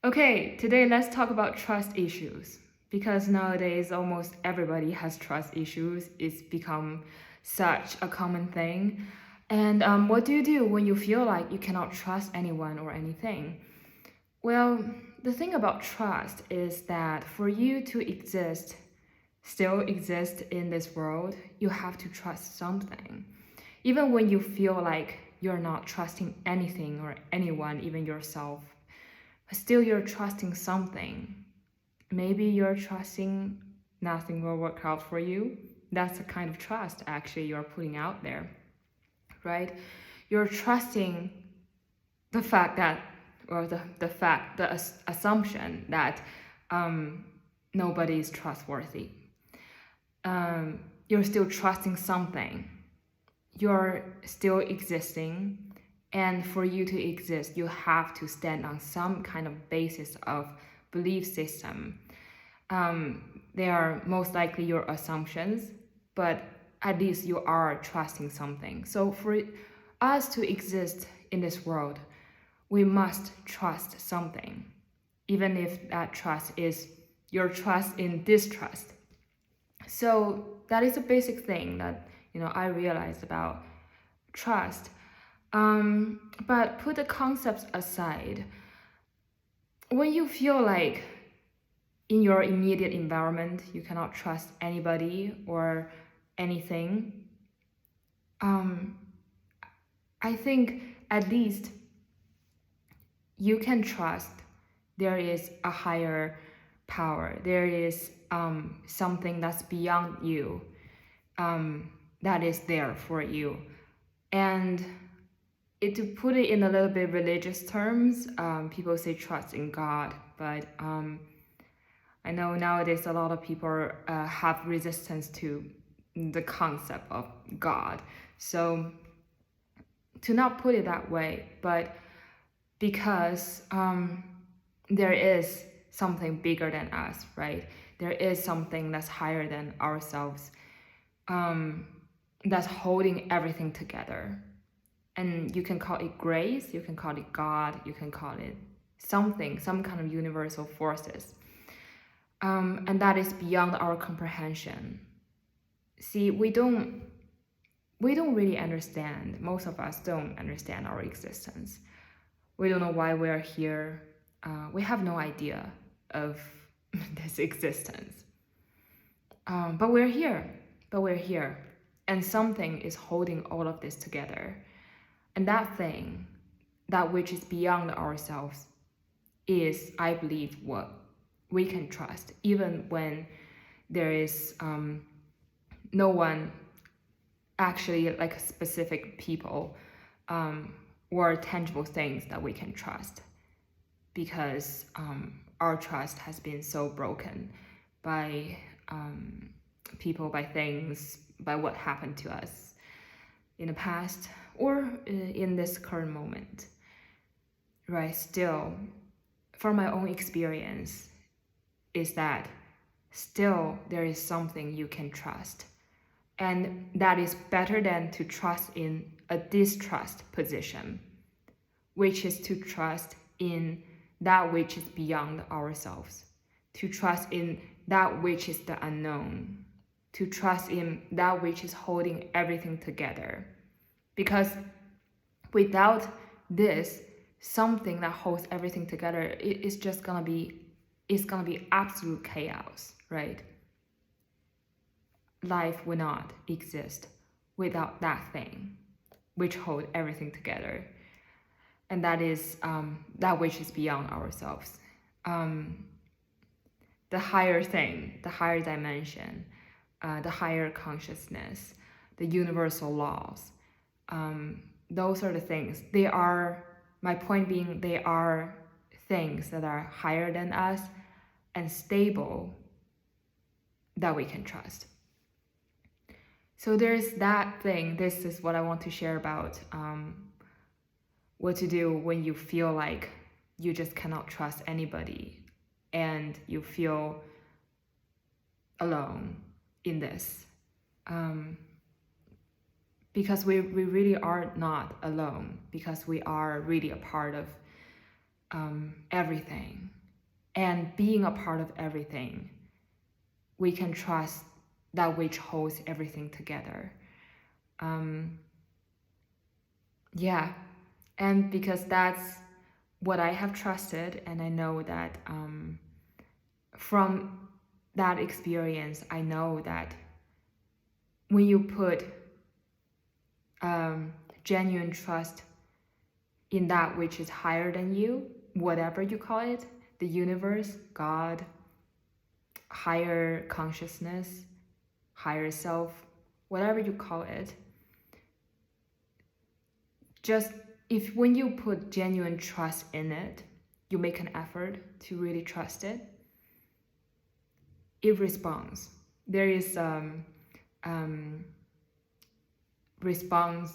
Okay, today let's talk about trust issues because nowadays almost everybody has trust issues. It's become such a common thing. And what do you do when you feel like you cannot trust anyone or anything? Well, the thing about trust is that for you to still exist in this world, you have to trust something. Even when you feel like you're not trusting anything or anyone, even yourself, but still you're trusting something. Maybe you're trusting nothing will work out for you. That's the kind of trust actually you're putting out there, right? You're trusting the fact that, or the assumption that nobody is trustworthy. You're still trusting something. You're still existing. And for you to exist, you have to stand on some kind of basis of belief system. They are most likely your assumptions, but at least you are trusting something. So for us to exist in this world, we must trust something, even if that trust is your trust in distrust. So that is a basic thing that I realized about trust. But put the concepts aside. When you feel like in your immediate environment you cannot trust anybody or anything, I think at least you can trust there is a higher power. There is something that's beyond you, that is there for you. And to put it in a little bit religious terms, people say trust in God, but I know nowadays a lot of people have resistance to the concept of God. So to not put it that way, but because there is something bigger than us, right? There is something that's higher than ourselves, that's holding everything together. And you can call it grace, you can call it God, you can call it something, some kind of universal forces. And that is beyond our comprehension. See, we don't really understand. Most of us don't understand our existence. We don't know why we are here. We have no idea of this existence. But we're here. And something is holding all of this together. And that thing, that which is beyond ourselves, is, I believe, what we can trust, even when there is no one actually like specific people or tangible things that we can trust, because our trust has been so broken by people, by things, by what happened to us in the past or in this current moment, right? Still, from my own experience, is that still there is something you can trust. And that is better than to trust in a distrust position, which is to trust in that which is beyond ourselves, to trust in that which is the unknown, to trust in that which is holding everything together. Because without this, something that holds everything together, it's just gonna be absolute chaos, right? Life would not exist without that thing which hold everything together, and that is that which is beyond ourselves, the higher thing, the higher dimension, the higher consciousness, the universal laws. Those are the things. They are, my point being, they are things that are higher than us and stable, that we can trust. So there's that thing. This is what I want to share about what to do when you feel like you just cannot trust anybody and you feel alone in this. Because we really are not alone, because we are really a part of everything and being a part of everything, we can trust that which holds everything together. Yeah, and because that's what I have trusted, and I know that from that experience, I know that when you put genuine trust in that which is higher than you, whatever you call it, the universe, God, higher consciousness, higher self, whatever you call it, just if when you put genuine trust in it, you make an effort to really trust it, it responds. There is response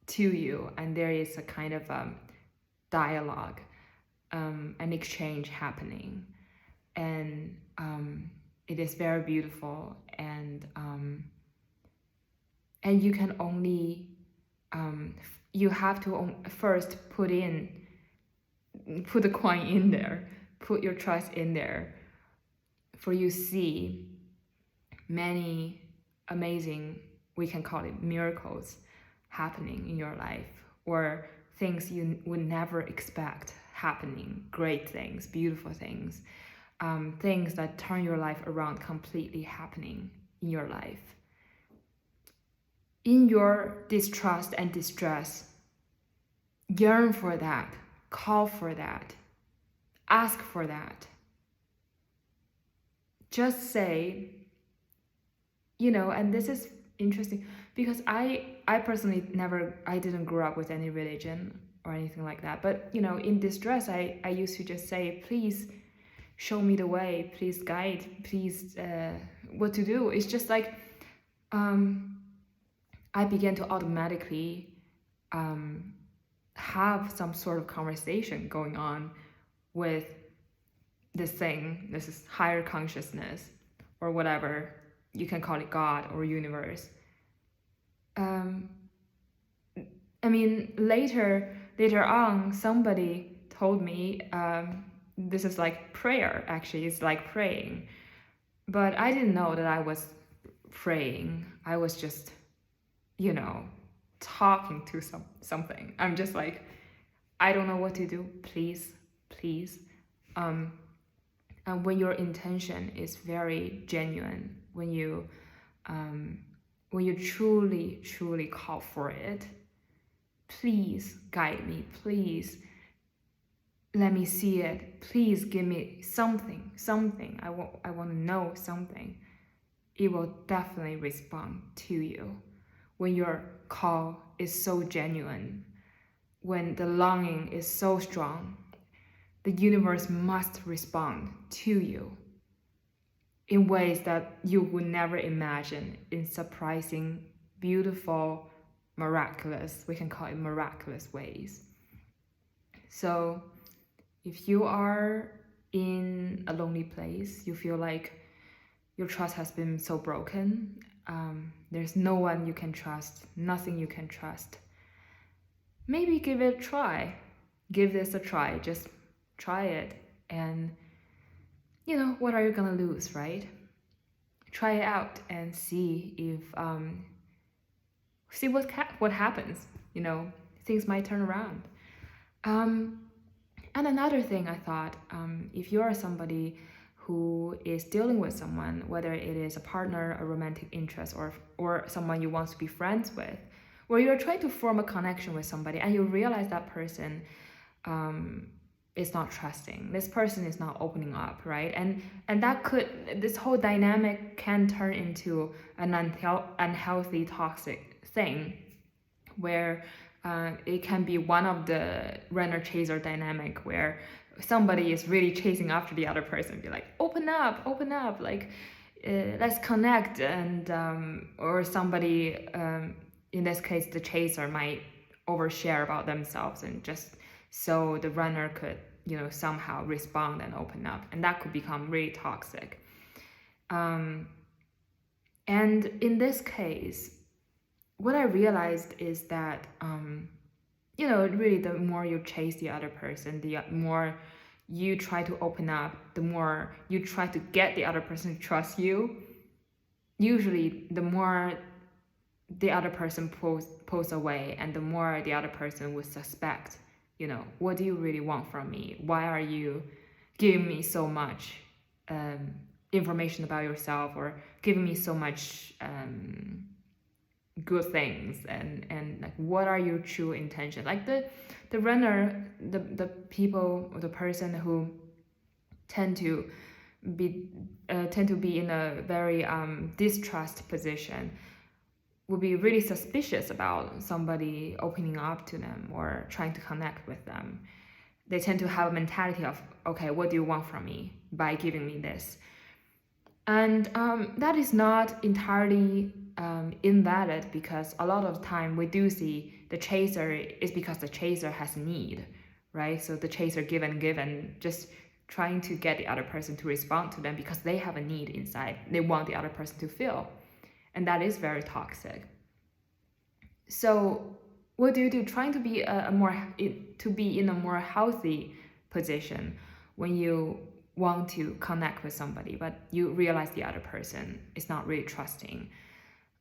to you, and there is a kind of dialogue, an exchange happening, and it is very beautiful, and you can only you have to first put the coin in there, put your trust in there, for you see many amazing, we can call it miracles, happening in your life, or things you would never expect happening, great things, beautiful things, things that turn your life around completely happening in your life. In your distrust and distress, yearn for that, call for that, ask for that. Just say, and this is interesting because I personally I didn't grow up with any religion or anything like that. But, in distress, I used to just say, please show me the way, please guide, please what to do. It's just like I began to automatically have some sort of conversation going on with this thing. This is higher consciousness, or whatever you can call it, God or universe. Later on, somebody told me this is like prayer. Actually, it's like praying, but I didn't know that I was praying. I was just, talking to something. I'm just like, I don't know what to do. Please. And when your intention is very genuine, when you truly call for it, please guide me, please let me see it, please give me something, I want to know something, it will definitely respond to you. When your call is so genuine, when the longing is so strong, the universe must respond to you in ways that you would never imagine, in surprising, beautiful, miraculous, we can call it miraculous ways. So if you are in a lonely place, you feel like your trust has been so broken, there's no one you can trust, nothing you can trust, maybe give it a try. Give this a try. Just try it. And, what are you gonna lose, right? Try it out and see if, see what happens. Things might turn around. And another thing I thought, if you are somebody who is dealing with someone, whether it is a partner, a romantic interest, or someone you want to be friends with, where you're trying to form a connection with somebody and you realize that person is not trusting, this person is not opening up, right? And this whole dynamic can turn into an unhealthy, toxic thing, where it can be one of the runner-chaser dynamic, where somebody is really chasing after the other person, be like, open up, like let's connect, and or somebody, in this case the chaser, might overshare about themselves, and just so the runner could somehow respond and open up, and that could become really toxic. And in this case, what I realized is that really the more you chase the other person, the more you try to open up, the more you try to get the other person to trust you, usually the more the other person pulls away, and the more the other person would suspect, what do you really want from me? Why are you giving me so much information about yourself, or giving me so much good things, and like, what are your true intentions? Like the runner, the people, or the person who tend to be in a very distrust position would be really suspicious about somebody opening up to them or trying to connect with them. They tend to have a mentality of, okay, what do you want from me by giving me this? And that is not entirely invalid, because a lot of the time we do see the chaser is because the chaser has need, right? So the chaser given, just trying to get the other person to respond to them because they have a need inside. They want the other person to feel. And that is very toxic. So what do you do? Trying to be in a more healthy position when you want to connect with somebody, but you realize the other person is not really trusting.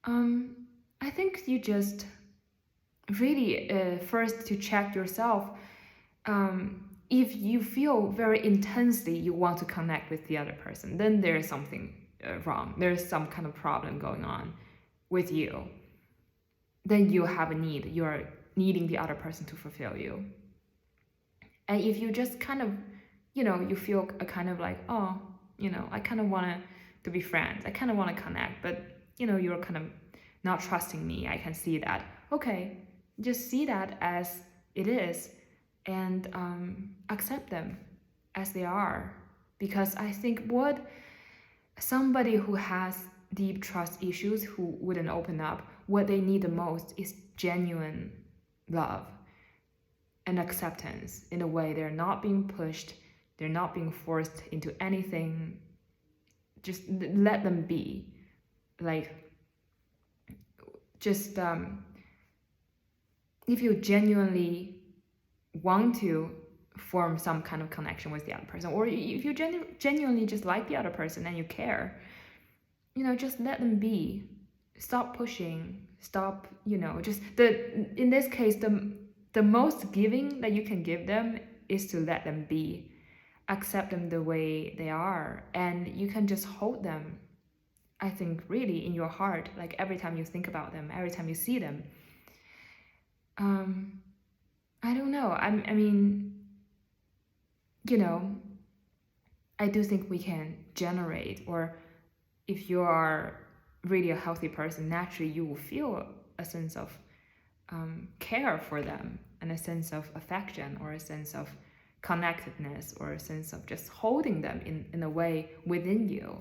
I think you just really first to check yourself. If you feel very intensely you want to connect with the other person, then there is something wrong. There's some kind of problem going on with you. Then you have a need. You are needing the other person to fulfill you. And if you just kind of, you feel a kind of like, oh, I kind of want to be friends. I kind of want to connect, but, you're kind of not trusting me. I can see that. Okay, just see that as it is, and accept them as they are. Because I think what somebody who has deep trust issues, who wouldn't open up, what they need the most is genuine love and acceptance. In a way, they're not being pushed, they're not being forced into anything. Just let them be. Like, just if you genuinely want to form some kind of connection with the other person, or if you genuinely just like the other person and you care, just let them be. Stop pushing. Stop, just in this case, the most giving that you can give them is to let them be. Accept them the way they are, and you can just hold them, I think, really in your heart, like every time you think about them, every time you see them. I don't know. I mean, I do think we can generate, or if you are really a healthy person, naturally you will feel a sense of care for them, and a sense of affection, or a sense of connectedness, or a sense of just holding them in a way within you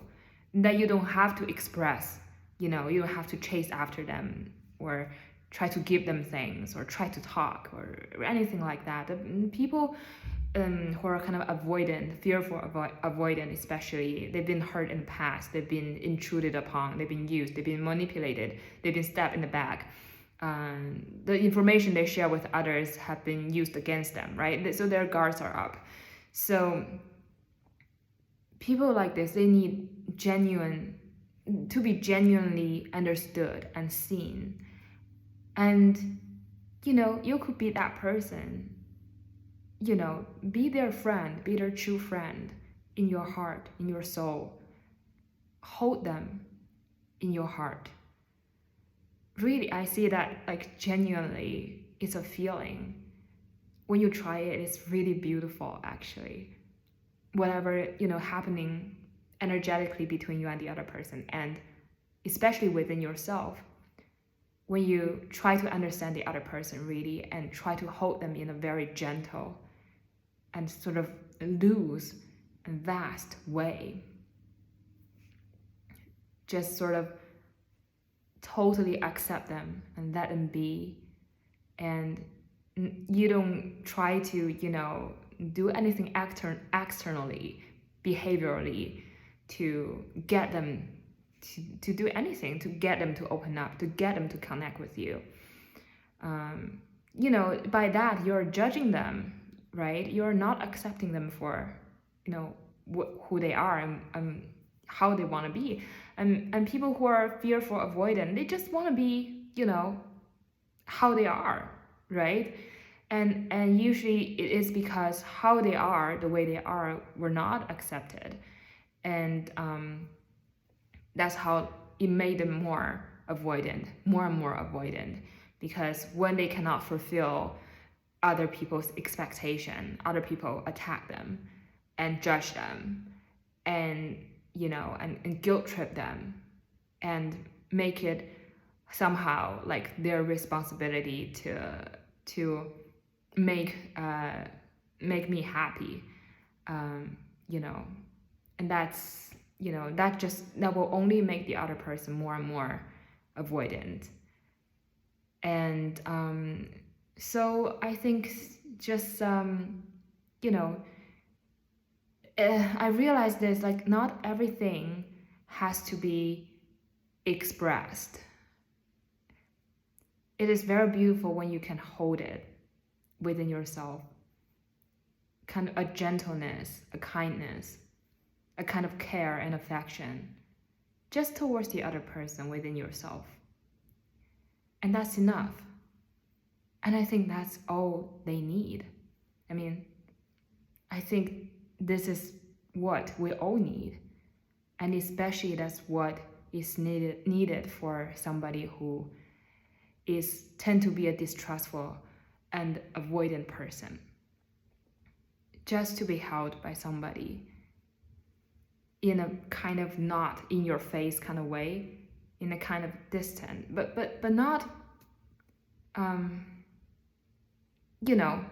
that you don't have to express. You don't have to chase after them, or try to give them things, or try to talk, or anything like that. People who are kind of avoidant, fearful, avoidant especially, they've been hurt in the past, they've been intruded upon, they've been used, they've been manipulated, they've been stabbed in the back. The information they share with others have been used against them, right? So their guards are up. So people like this, they need to be genuinely understood and seen. And, you could be that person, be their friend, be their true friend in your heart, in your soul. Hold them in your heart. Really, I see that, like, genuinely, it's a feeling. When you try it, it's really beautiful, actually. Whatever, happening energetically between you and the other person, and especially within yourself, when you try to understand the other person really, and try to hold them in a very gentle and sort of loose and vast way, just sort of totally accept them and let them be. And you don't try to, do anything externally, behaviorally, to get them to do anything, to get them to open up, to get them to connect with you. you know, by that you're judging them, right? You're not accepting them for, you know, who they are and how they want to be. And people who are fearful, avoidant, they just want to be, you know, how they are, right? And usually it is because how they are, the way they are, were not accepted, and that's how it made them more avoidant, more and more avoidant, because when they cannot fulfill other people's expectation, other people attack them and judge them, and you know, and guilt trip them, and make it somehow like their responsibility to make me happy, you know, and that's, you know, that will only make the other person more and more avoidant. And so I think just you know, I realized this, like not everything has to be expressed. It is very beautiful when you can hold it within yourself, kind of a gentleness, a kindness, a kind of care and affection just towards the other person within yourself. And that's enough. And I think that's all they need. I mean, I think this is what we all need. And especially that's what is needed for somebody who tend to be a distrustful and avoidant person. Just to be held by somebody in a kind of not in your face kind of way, in a kind of distant, but not you know,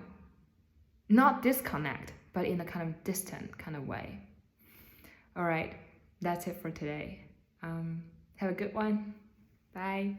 not disconnect, but in a kind of distant kind of way. All right, that's it for today. Have a good one. Bye.